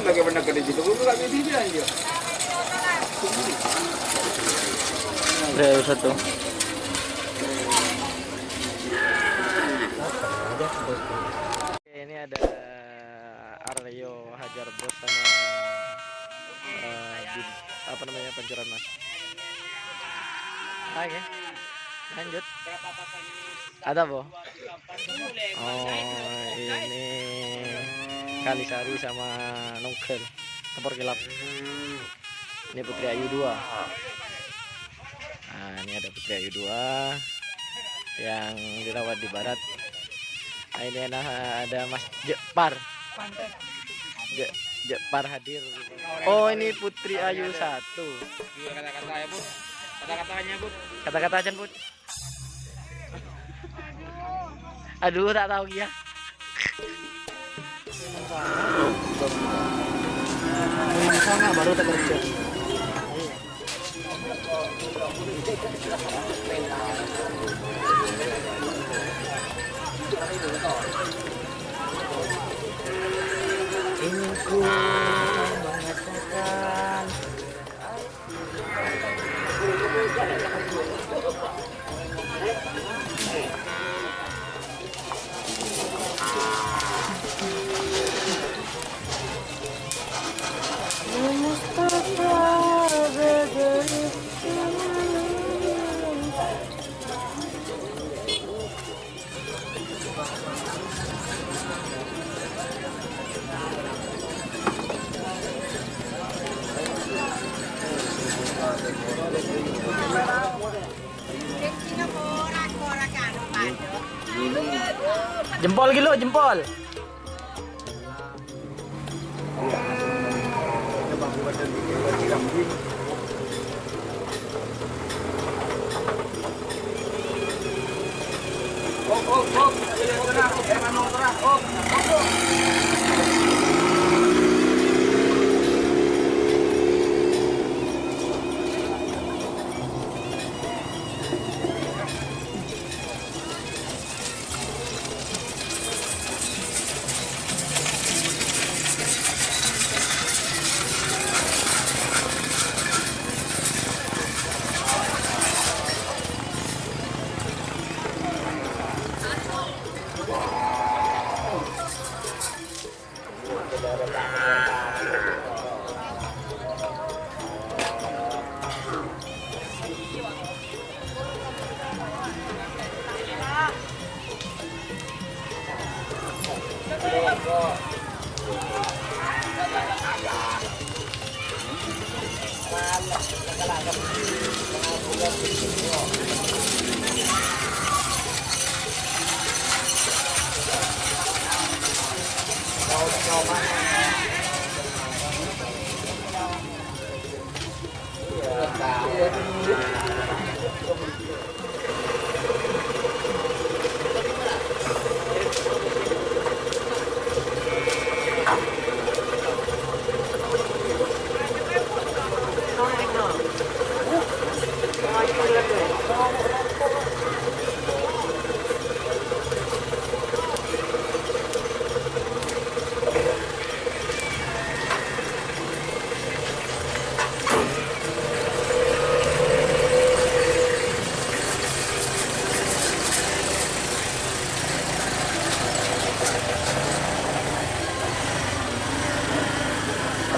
lagi benar kali itu. Bukan lagi dia aja. Ada satu. Oke, ini ada Aryo Hajar Bos sama apa namanya pancuran mas. Oke, lanjut. Ada boh. Oh, ini Kalisari sama Nongkel tempur gelap. Ini Putri Ayu 2. Nah, ini ada Putri Ayu 2 yang dirawat di barat. Nah, ini ada Mas Jepar. Jepar hadir. Oh, ini Putri Ayu 1. Kata-kata ya, Bu. Kata-katanya, Bu. Kata-kata aja, Bu. Aduh, tak tahu ya. Sana baru tak kerja. Ini ku mengatakan jempol gitu, jempol.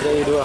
Jadi dua.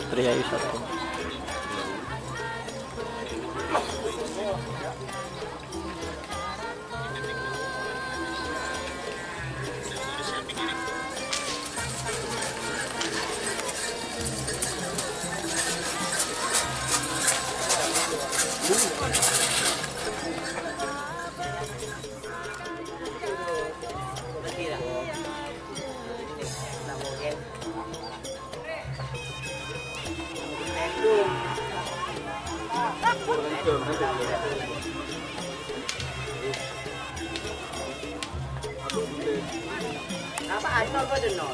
Putri Ayu 1. Apa ada apa dengar?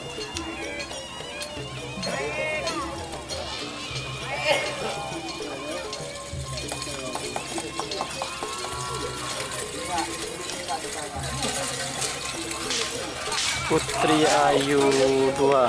Putri Ayu 2.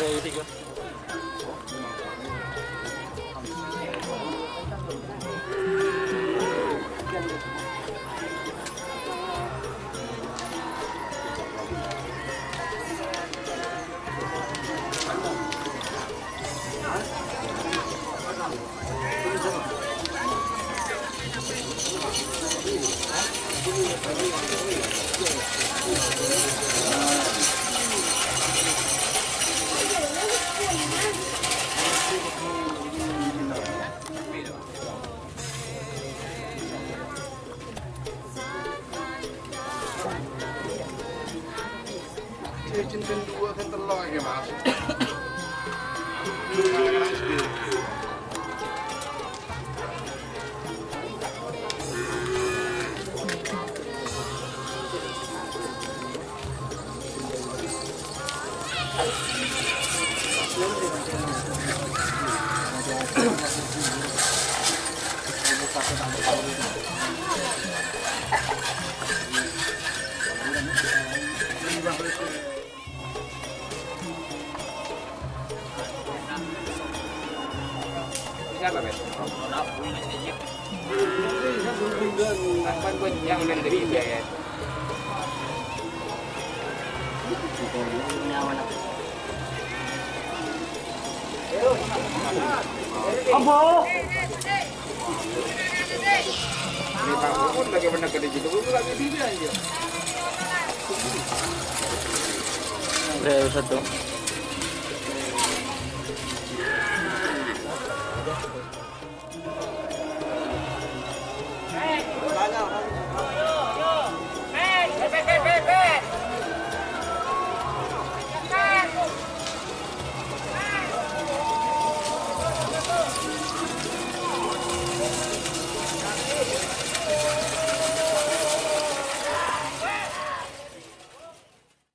Ayu 3. Cincin dua kan telur ya mas. Siapa bet? Apa gue yang dari dia ya? Ini Pak Pun bagaimana kerja gitu? Gue lagi dia aja. Putri Ayu 1.